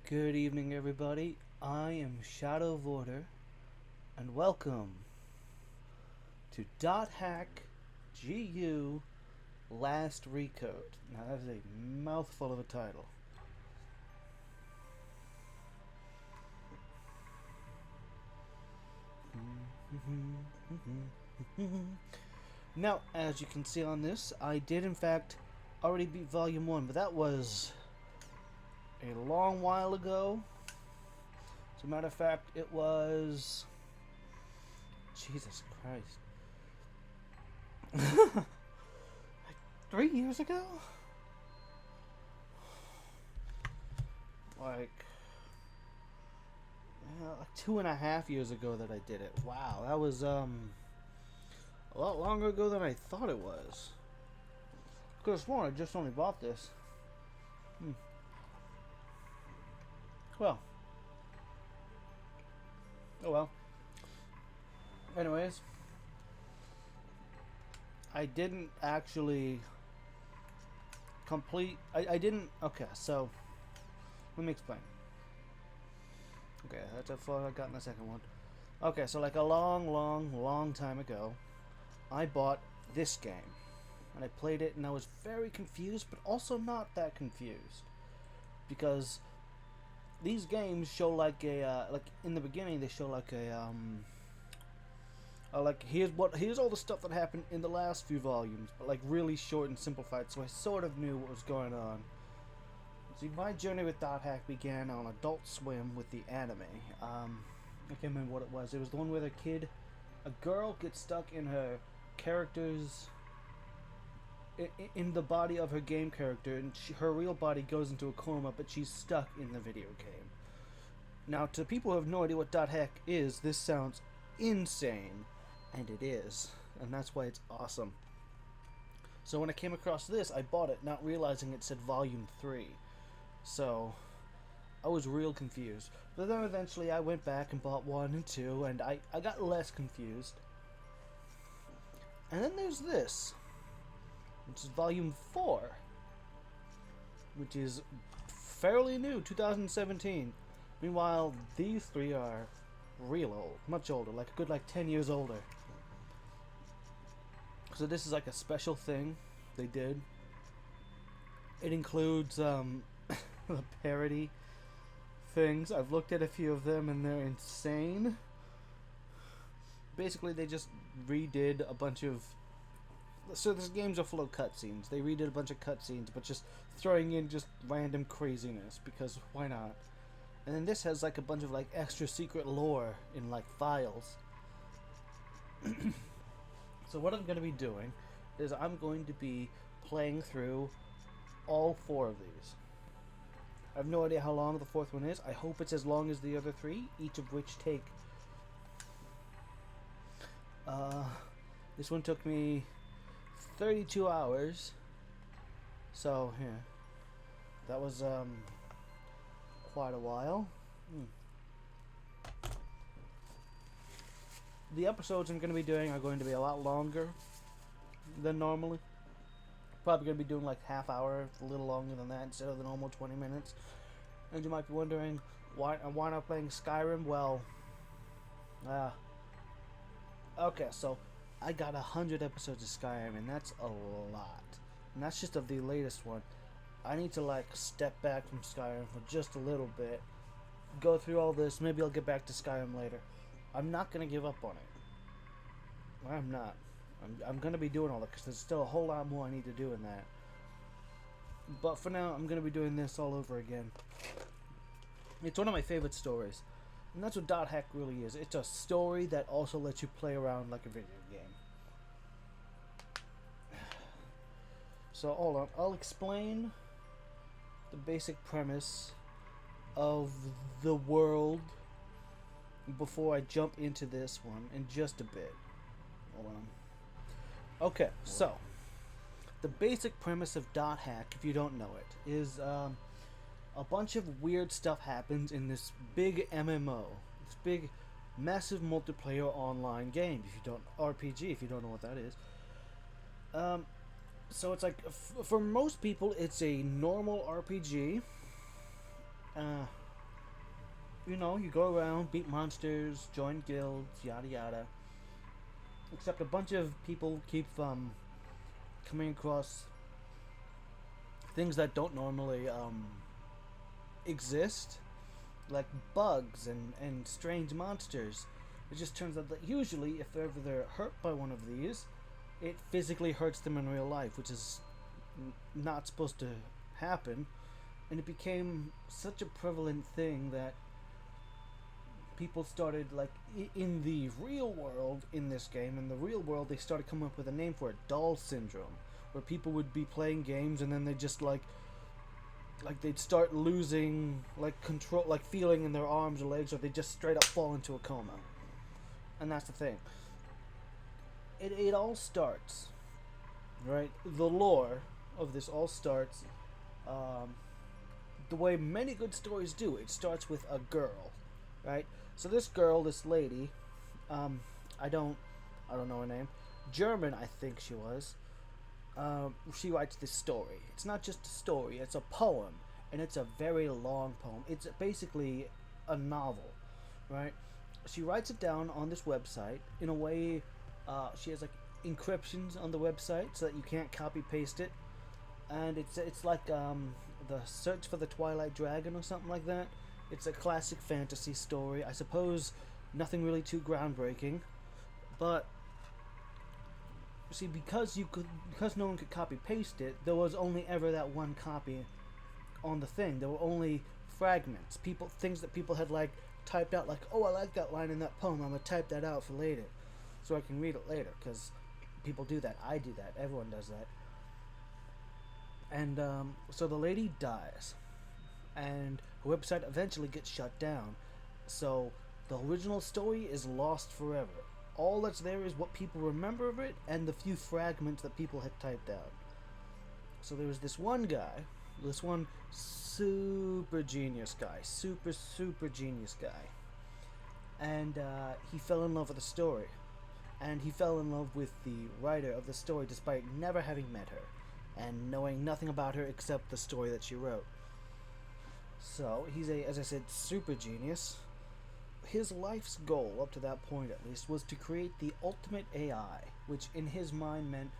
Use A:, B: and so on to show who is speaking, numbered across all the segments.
A: Good evening, everybody. I am ShadowOfOrder, and welcome to .hack GU Last Recode. Now, that is a mouthful of a title. Now, as you can see on this, I did in fact already beat Volume 1, but that was a long while ago. As a matter of fact, it was... Jesus Christ. Like 3 years ago? Like 2.5 years ago that I did it. Wow, that was a lot longer ago than I thought it was. Could have sworn I just only bought this. Well. Oh well. Anyways. I didn't actually complete... I didn't... Okay, so... Let me explain. Okay, that's how far I got in the second one. Okay, so like a long time ago, I bought this game. And I played it and I was very confused, but also not that confused. Because these games show like a, like in the beginning they show like a, like here's all the stuff that happened in the last few volumes, but like really short and simplified, so I sort of knew what was going on. See, my journey with .hack began on Adult Swim with the anime. I can't remember what it was. It was the one where a girl gets stuck in her character's, in the body of her game character, and her real body goes into a coma, but she's stuck in the video game. Now, to people who have no idea what .hack is, this sounds insane, and it is, and that's why it's awesome. So when I came across this, I bought it, not realizing it said Volume 3. So, I was real confused. But then eventually I went back and bought 1 and 2, and I got less confused. And then there's this, which is Volume 4, which is fairly new, 2017. Meanwhile, these three are real old, much older, like a good 10 years older. So this is like a special thing they did. It includes the parody things. I've looked at a few of them and they're insane. Basically, they just redid a bunch of... So this games are full of cutscenes. They redid a bunch of cutscenes, but just throwing in just random craziness, because why not? And then this has like a bunch of like extra secret lore in like files. So what I'm going to be doing is I'm going to be playing through all 4 of these. I have no idea how long the 4th one is. I hope it's as long as the other 3, each of which take... this one took me 32 hours. So, here. That was, quite a while. The episodes I'm going to be doing are going to be a lot longer than normally. Probably going to be doing like half hour, a little longer than that, instead of the normal 20 minutes. And you might be wondering, why not playing Skyrim? Well, okay, so I got 100 episodes of Skyrim, and that's a lot. And that's just of the latest one. I need to like step back from Skyrim for just a little bit, go through all this, maybe I'll get back to Skyrim later. I'm not going to give up on it. I'm not. I'm going to be doing all that, because there's still a whole lot more I need to do in that. But for now, I'm going to be doing this all over again. It's one of my favorite stories. And that's what .hack really is. It's a story that also lets you play around like a video game. So, hold on. I'll explain the basic premise of the world before I jump into this one in just a bit. Hold on. Okay, so the basic premise of .hack, if you don't know it, is a bunch of weird stuff happens in this big MMO, this big, massive multiplayer online game. If you don't RPG, if you don't know what that is. So it's like, for most people, it's a normal RPG. you know, you go around, beat monsters, join guilds, yada yada. Except a bunch of people keep coming across things that don't normally exist, like bugs and strange monsters. It just turns out that usually, if ever they're hurt by one of these, it physically hurts them in real life, which is not supposed to happen. And it became such a prevalent thing that people started, like, in the real world, in this game, in the real world, they started coming up with a name for it, doll syndrome, where people would be playing games and then they just like they'd start losing like control, like feeling in their arms or legs, or they just straight up fall into a coma. And that's the thing. It all starts, right? The lore of this all starts the way many good stories do. It starts with a girl, right? So this girl, this lady, I don't know her name. German, I think she was. She writes this story. It's not just a story, it's a poem, and it's a very long poem. It's basically a novel, right? She writes it down on this website in a way. She has like encryptions on the website so that you can't copy paste it, and it's like the Search for the Twilight Dragon or something like that. It's a classic fantasy story, I suppose. Nothing really too groundbreaking, but see, because no one could copy paste it, there was only ever that one copy on the thing. There were only fragments, things that people had like typed out, like, oh, I like that line in that poem, I'm gonna type that out for later so I can read it later, because people do that. I do that. Everyone does that. And so the lady dies, and her website eventually gets shut down. So the original story is lost forever. All that's there is what people remember of it and the few fragments that people had typed out. So there was this one guy, this one super genius guy, super genius guy, and he fell in love with the story. And he fell in love with the writer of the story despite never having met her and knowing nothing about her except the story that she wrote. So he's as I said, super genius. His life's goal, up to that point at least, was to create the ultimate AI, which in his mind meant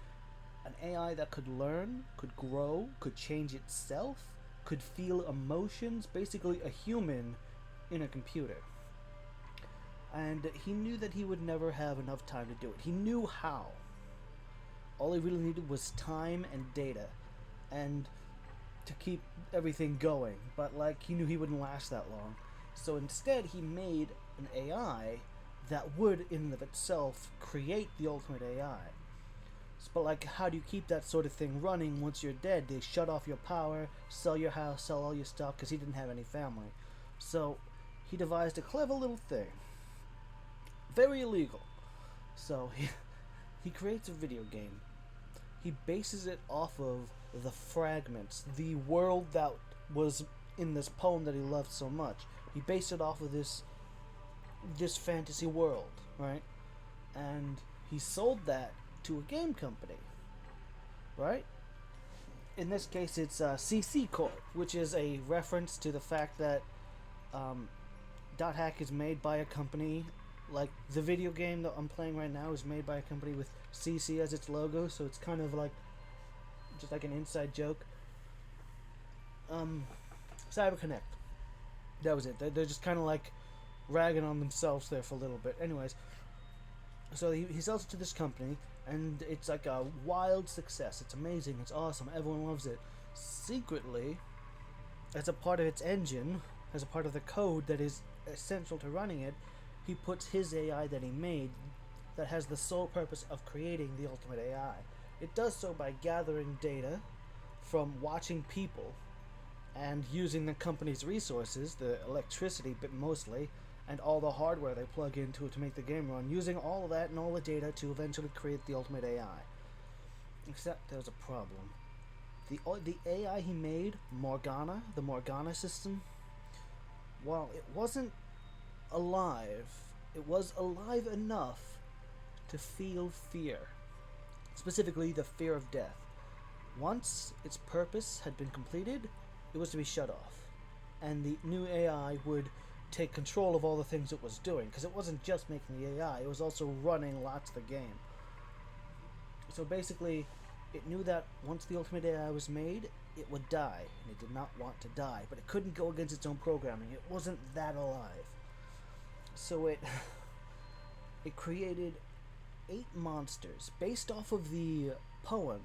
A: an AI that could learn, could grow, could change itself, could feel emotions, basically a human in a computer. And he knew that he would never have enough time to do it. He knew how. All he really needed was time and data, and to keep everything going. But like, he knew he wouldn't last that long. So instead, he made an AI that would, in and of itself, create the ultimate AI. But like, how do you keep that sort of thing running once you're dead? They shut off your power, sell your house, sell all your stuff, because he didn't have any family. So he devised a clever little thing. Very illegal. So he creates a video game. He bases it off of the fragments, the world that was in this poem that he loved so much. He based it off of this fantasy world, right? And he sold that to a game company, right? In this case, it's CC Corp, which is a reference to the fact that Dot Hack is made by a company. Like, the video game that I'm playing right now is made by a company with CC as its logo, so it's kind of like just like an inside joke. CyberConnect. That was it. They're just kind of like ragging on themselves there for a little bit. Anyways, so he sells it to this company, and it's like a wild success. It's amazing. It's awesome. Everyone loves it. Secretly, as a part of its engine, as a part of the code that is essential to running it, he puts his AI that he made that has the sole purpose of creating the ultimate AI. It does so by gathering data from watching people and using the company's resources, the electricity but mostly, and all the hardware they plug into it to make the game run, using all of that and all the data to eventually create the ultimate AI. Except there's a problem. The AI he made, Morgana, the Morgana system, while it wasn't alive, it was alive enough to feel fear, specifically the fear of death. Once its purpose had been completed, it was to be shut off, and the new AI would take control of all the things it was doing, because it wasn't just making the AI, it was also running lots of the game. So basically, it knew that once the ultimate AI was made, it would die, and it did not want to die, but it couldn't go against its own programming. It wasn't that alive. So it created 8 monsters based off of the poem.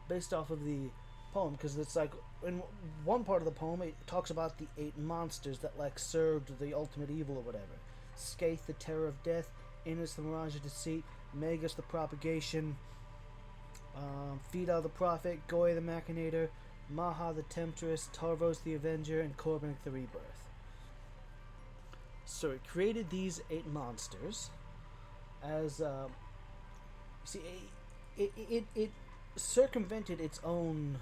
A: Because it's like, in one part of the poem, it talks about the 8 monsters that, like, served the ultimate evil or whatever. Skaith, the terror of death, Innis, the mirage of deceit, Magus, the propagation, Fida, the prophet, Goy, the machinator, Maha, the temptress, Tarvos, the avenger, and Korbenk, the rebirth. So it created these 8 monsters as, it circumvented its own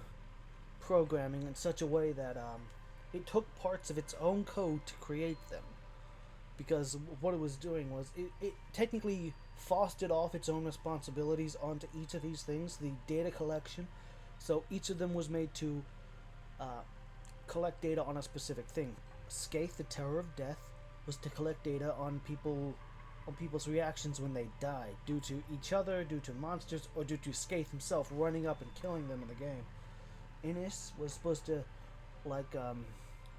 A: programming in such a way that it took parts of its own code to create them, because what it was doing was it technically fostered off its own responsibilities onto each of these things. The data collection, so each of them was made to collect data on a specific thing. Skaith, the terror of death, was to collect data on people's reactions when they died, due to each other, due to monsters, or due to Skaith himself running up and killing them in the game. Innis was supposed to, like,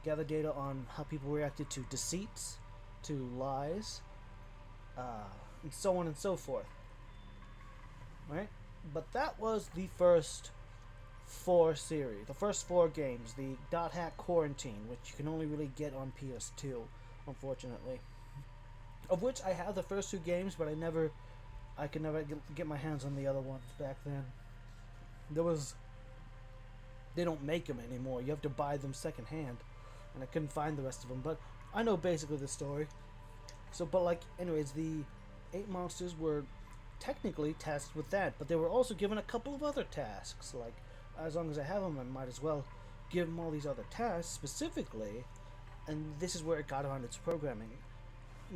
A: gather data on how people reacted to deceits, to lies, and so on and so forth. Right? But that was the first 4 series, the first 4 games, the Dot Hack Quarantine, which you can only really get on PS2, unfortunately. Of which I have the first 2 games, but I could never get my hands on the other ones back then. They don't make them anymore. You have to buy them secondhand, and I couldn't find the rest of them. But I know basically the story. So, but like, anyways, the 8 monsters were technically tasked with that, but they were also given a couple of other tasks. Like, as long as I have them, I might as well give them all these other tasks specifically. And this is where it got on its programming.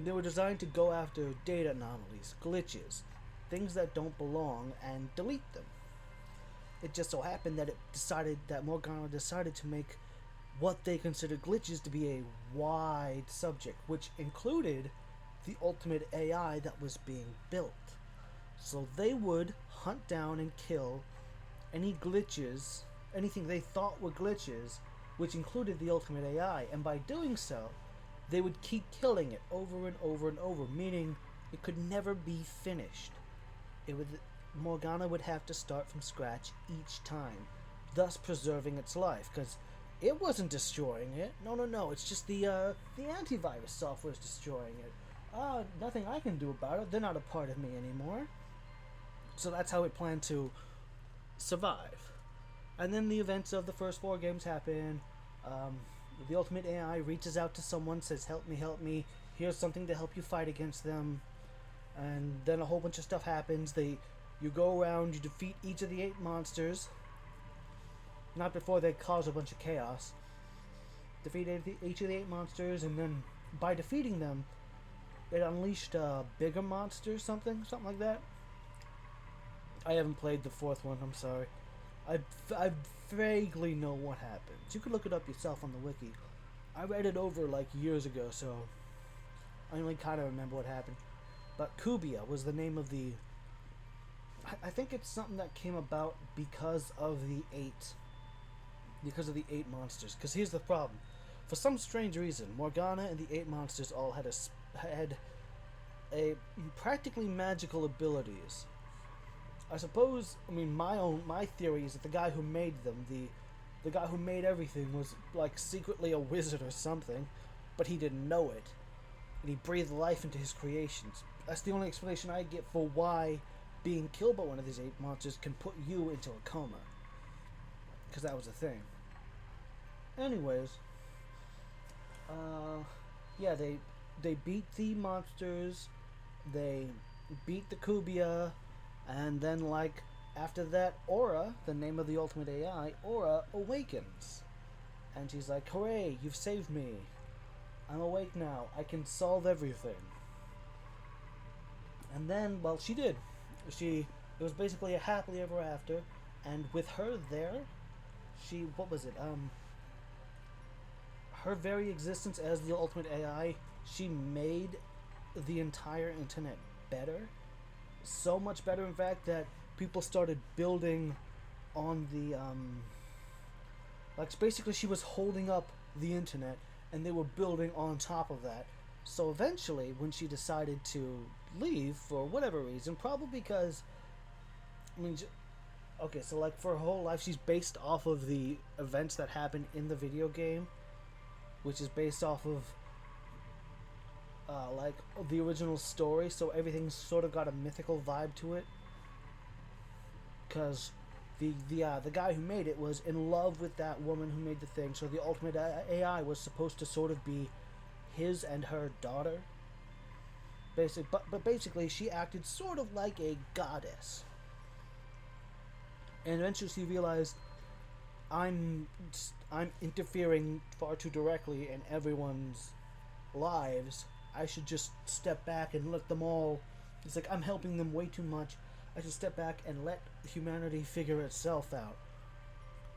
A: They were designed to go after data anomalies, glitches, things that don't belong, and delete them. It just so happened that Morgana decided to make what they considered glitches to be a wide subject, which included the ultimate AI that was being built. So they would hunt down and kill any glitches, anything they thought were glitches, which included the ultimate AI, and by doing so, they would keep killing it over and over and over, meaning it could never be finished. Morgana would have to start from scratch each time, thus preserving its life, because it wasn't destroying it. No, it's just the antivirus software is destroying it. Nothing I can do about it. They're not a part of me anymore. So that's how it planned to survive. And then the events of the first 4 games happen. The ultimate AI reaches out to someone, says, help me, here's something to help you fight against them. And then a whole bunch of stuff happens. You go around, you defeat each of the 8 monsters. Not before they cause a bunch of chaos. Defeat each of the 8 monsters, and then by defeating them, it unleashed a bigger monster, something like that. I haven't played the 4th one, I'm sorry. I vaguely know what happens. You can look it up yourself on the wiki. I read it over like years ago, so I only kind of remember what happened. But Kubia was the name of the... I think it's something that came about because of the 8 monsters. Because here's the problem. For some strange reason, Morgana and the 8 monsters all had a practically magical abilities. I suppose, my theory is that the guy who made them, the guy who made everything, was like secretly a wizard or something, but he didn't know it, and he breathed life into his creations. That's the only explanation I get for why being killed by one of these 8 monsters can put you into a coma, because that was a thing. Anyways, yeah, they beat the monsters, they beat the Kubia. And then, like, after that, Aura, the name of the ultimate AI, Aura awakens. And she's like, hooray, you've saved me. I'm awake now. I can solve everything. And then, well, she did. It was basically a happily ever after. And with her there, what was it? her very existence as the ultimate AI, she made the entire internet better. So much better, in fact, that people started building on the, like, basically she was holding up the internet, and they were building on top of that. So eventually, when she decided to leave, for whatever reason, probably because, I mean, okay, so, like, for her whole life, she's based off of the events that happen in the video game, which is based off of, like, the original story, so everything's sort of got a mythical vibe to it. Because the guy who made it was in love with that woman who made the thing, so the ultimate AI was supposed to sort of be his and her daughter. But basically, she acted sort of like a goddess. And eventually she realized, I'm interfering far too directly in everyone's lives. I should just step back and let them all... It's like, I'm helping them way too much. I should step back and let humanity figure itself out.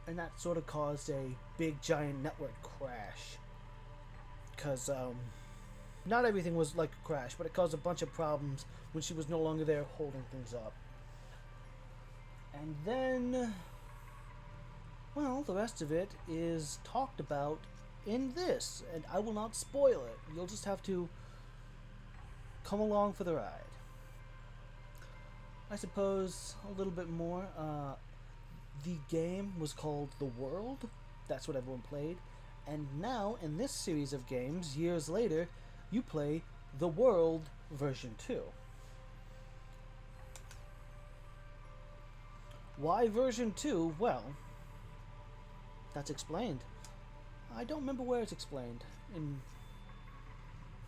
A: And that sort of caused a big, giant network crash. Because, not everything was like a crash, but it caused a bunch of problems when she was no longer there holding things up. And then... well, the rest of it is talked about in this, and I will not spoil it. You'll just have to come along for the ride. I suppose a little bit more. The game was called The World. That's what everyone played. And now, in this series of games, years later, you play The World version 2. Why version 2? Well, that's explained. I don't remember where it's explained.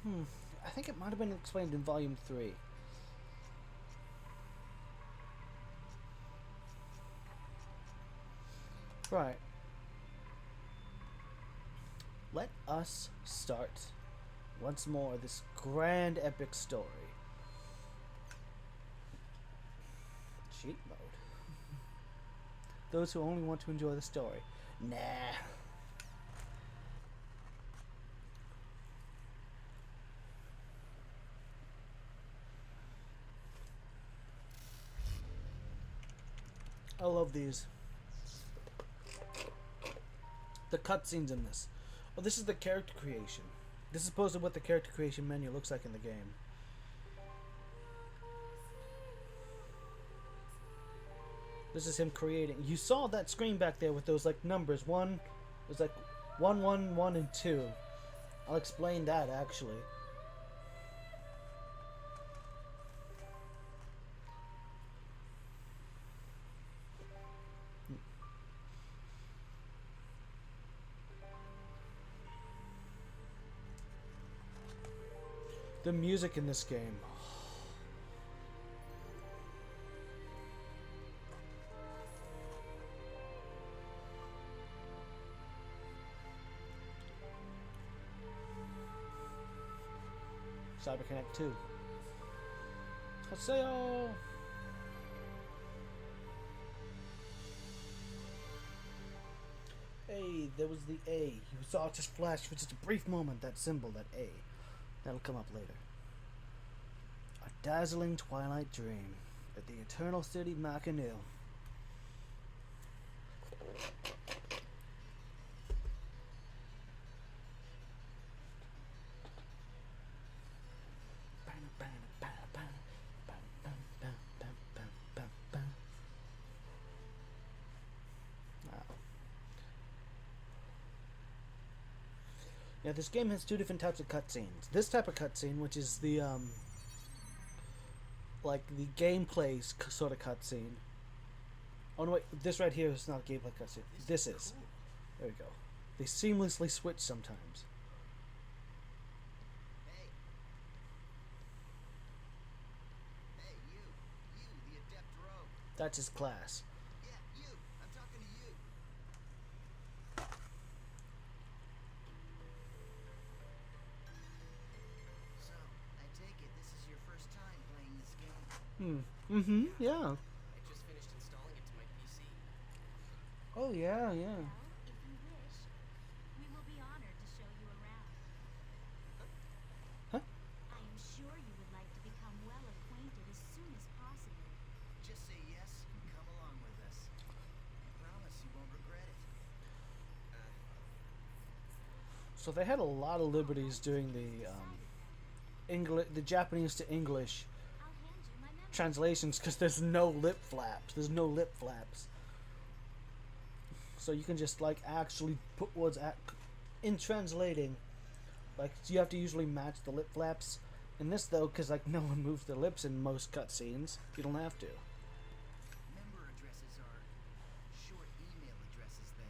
A: I think it might have been explained in Volume 3. Right. Let us start once more this grand epic story. Cheat mode. Those who only want to enjoy the story. Nah. I love these. The cutscenes in this. Oh, this is the character creation. This is supposed to what the character creation menu looks like in the game. This is him creating. You saw that screen back there with those like numbers. One, there's like 1, 1, 1, and 2. I'll explain that actually. The music in this game. CyberConnect 2. Haseo! Hey, there was the A. You saw it just flash for just a brief moment, that symbol, that A. That'll come up later. A dazzling twilight dream at the eternal city Macanil. Yeah, this game has two different types of cutscenes. This type of cutscene, which is the, like, the gameplay sort of cutscene. Oh, no, wait, this right here is not a gameplay cutscene. This is. There we go. They seamlessly switch sometimes.
B: Hey, you, the Adept Rogue.
A: That's his class.
B: Yeah, you. I'm talking to you. So, I take it this is your first time playing this game.
A: Yeah.
C: I just finished installing it to my PC.
A: Oh, yeah, yeah.
D: Well, if you wish, we will be honored to show
A: So they had a lot of liberties doing the Japanese to English translations because there's no lip flaps. There's no lip flaps. So you can just like actually put words in translating. Like you have to usually match the lip flaps. In this though, because like no one moves their lips in most cutscenes, you don't have to.
B: Member addresses are short email addresses that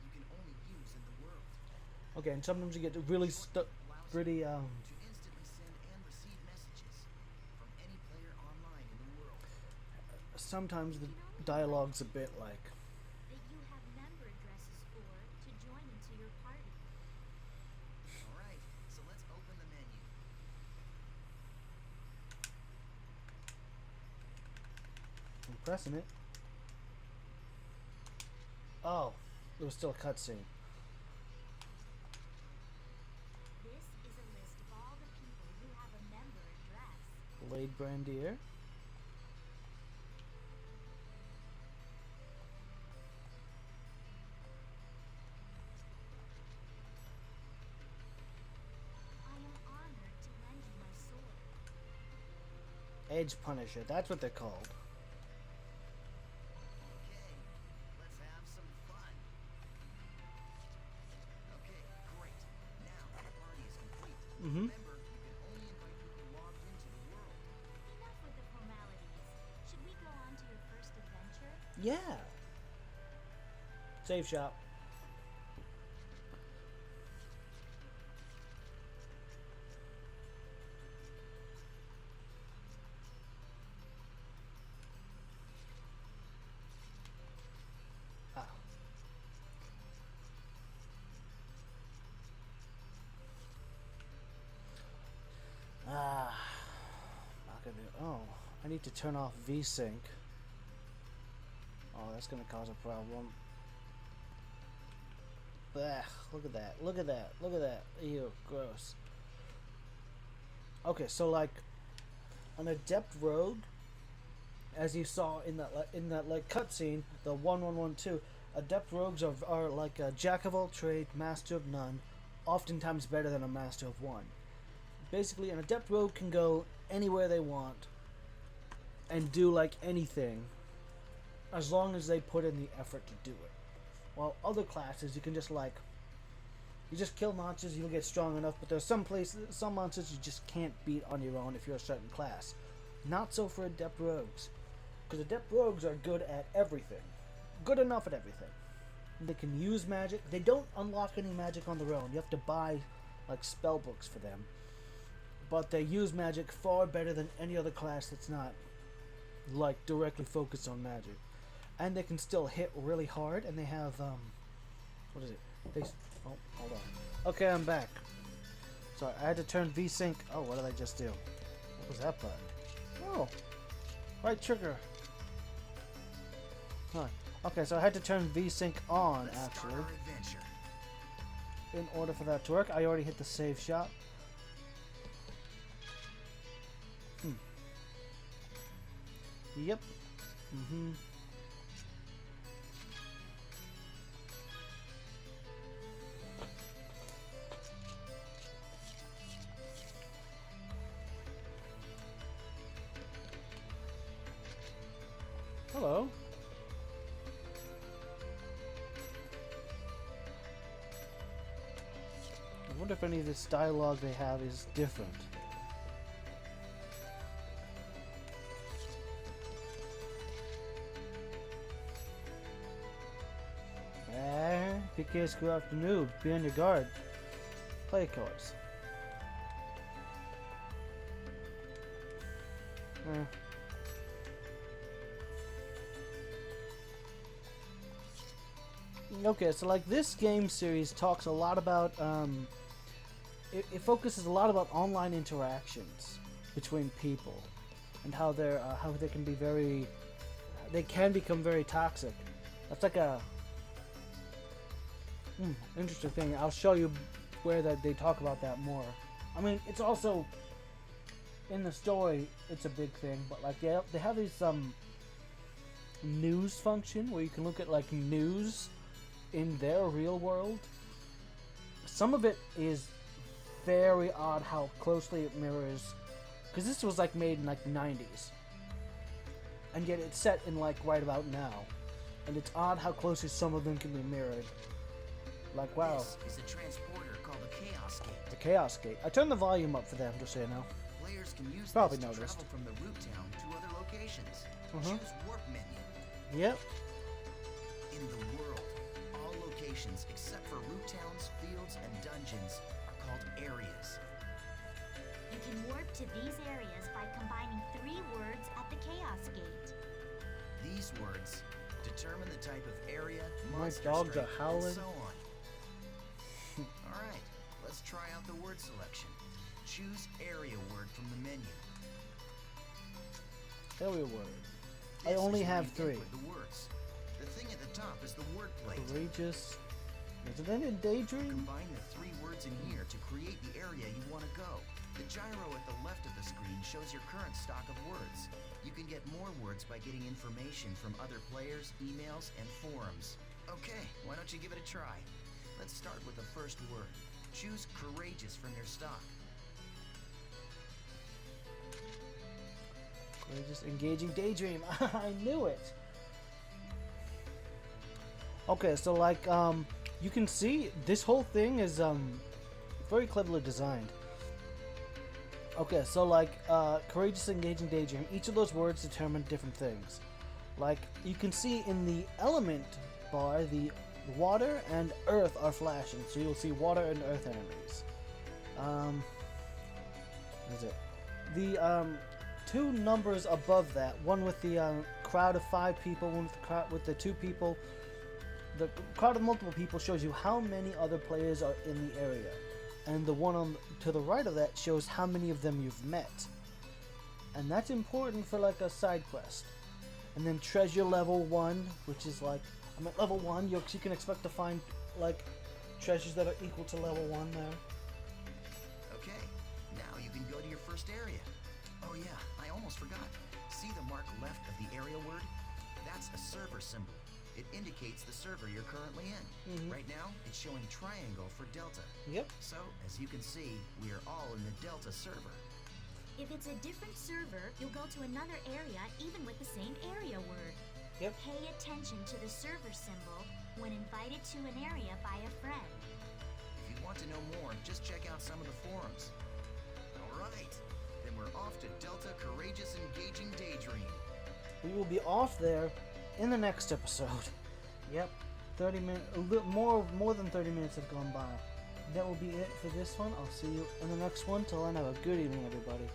B: you can only use in the world.
A: Okay, and sometimes you get really pretty
B: To instantly send and receive messages from any player online in the world.
A: sometimes the dialogue's a bit like,
D: that you have member addresses for to join into your party.
B: Alright, so let's open the menu.
A: I'm pressing it. Oh, there was still a cutscene.
D: This is a list of all the people who have a member address.
A: Blade Brandier.
D: I am honored to lend you my sword.
A: Edge Punisher, that's what they're called.
B: Okay, let's have some fun. Okay, great. Now the party is complete.
A: Mm-hmm.
B: Remember, you can only invite people logged into the world.
D: Enough with the formalities. Should we go on to your first adventure?
A: Yeah. Save shop. Ah. Not gonna do. Oh, I need to turn off VSync. Oh, that's gonna cause a problem. Blech, look at that. Look at that. Look at that. Ew, gross. Okay, so like an adept rogue, as you saw in that like cutscene, the 1112, adept rogues are like a jack of all trades, master of none, oftentimes better than a master of one. Basically, an adept rogue can go anywhere they want and do like anything, as long as they put in the effort to do it. While other classes, you can just like, you just kill monsters, you'll get strong enough, but there's some monsters you just can't beat on your own if you're a certain class. Not so for adept rogues, because adept rogues are good at everything, good enough at everything. They can use magic. They don't unlock any magic on their own. You have to buy like spell books for them, but they use magic far better than any other class that's not like directly focused on magic. And they can still hit really hard, and they have what is it? Oh, hold on. Okay, I'm back. Sorry, I had to turn VSync. Oh, what did I just do? What was that button? Oh, right trigger. Huh. Okay, so I had to turn VSync on actually in order for that to work. I already hit the save shot. Yep. Hello. I wonder if any of this dialogue they have is different. PK screw after noob. Be on your guard. Play cards. Okay, so like this game series talks a lot about it focuses a lot about online interactions between people and how they can become very toxic. That's like a interesting thing. I'll show you where that they talk about that more. I mean, it's also in the story. It's a big thing, but like they have these news function where you can look at like news in their real world, some of it is very odd how closely it mirrors, because this was like made in like the 90s, and yet it's set in like right about now, and it's odd how closely some of them can be mirrored. Like, wow.
B: This is a transporter called a Chaos Gate.
A: The Chaos Gate. I turned the volume up for them, just so you know.
B: Players can use
A: Probably
B: this to
A: noticed.
B: travel from the root town to other locations.
A: Mhm.
B: Choose warp menu.
A: Yep.
B: In the world, all locations except for root towns, fields, and dungeons are called areas.
D: You can warp to these areas by combining 3 words at the Chaos Gate.
B: These words determine the type of area,
A: My
B: monster
A: dogs are
B: strength,
A: howling.
B: and so on. Alright, let's try out the word selection. Choose area word from the menu.
A: Area word. I
B: This
A: only
B: is where
A: have
B: you
A: 3.
B: input the words. The thing at the top is the word plate.
A: Courageous. Is it in Daydream?
B: Combine the 3 words in here to create the area you want to go. The gyro at the left of the screen shows your current stock of words. You can get more words by getting information from other players, emails, and forums. Okay, why don't you give it a try? Let's start with the first word. Choose courageous from your stock.
A: Courageous, engaging daydream. I knew it. Okay, so like you can see this whole thing is very cleverly designed. Okay, so like courageous, engaging daydream, each of those words determine different things. Like you can see in the element bar, the water and earth are flashing, so you'll see water and earth enemies. What is it? The 2 numbers above that, one with the crowd of 5 people, one with the crowd with the 2 people. The crowd of multiple people shows you how many other players are in the area, and the one on to the right of that shows how many of them you've met, and that's important for like a side quest. And then treasure level 1, which is like I'm at level 1. You can expect to find like treasures that are equal to level 1 there.
B: Okay, now you can go to your first area. Oh yeah, I almost forgot. See the mark left of the area word? That's a server symbol. It indicates the server you're currently in. Right now, it's showing triangle for Delta.
A: Yep.
B: So, as you can see, we are all in the Delta server.
D: If it's a different server, you'll go to another area even with the same area word.
A: Yep.
D: Pay attention to the server symbol when invited to an area by a friend.
B: If you want to know more, just check out some of the forums. Alright, then we're off to Delta Courageous Engaging Daydream.
A: We will be off there in the next episode. Yep, 30 minutes, a little more than 30 minutes have gone by. That will be it for this one. I'll see you in the next one. Till then, have a good evening, everybody.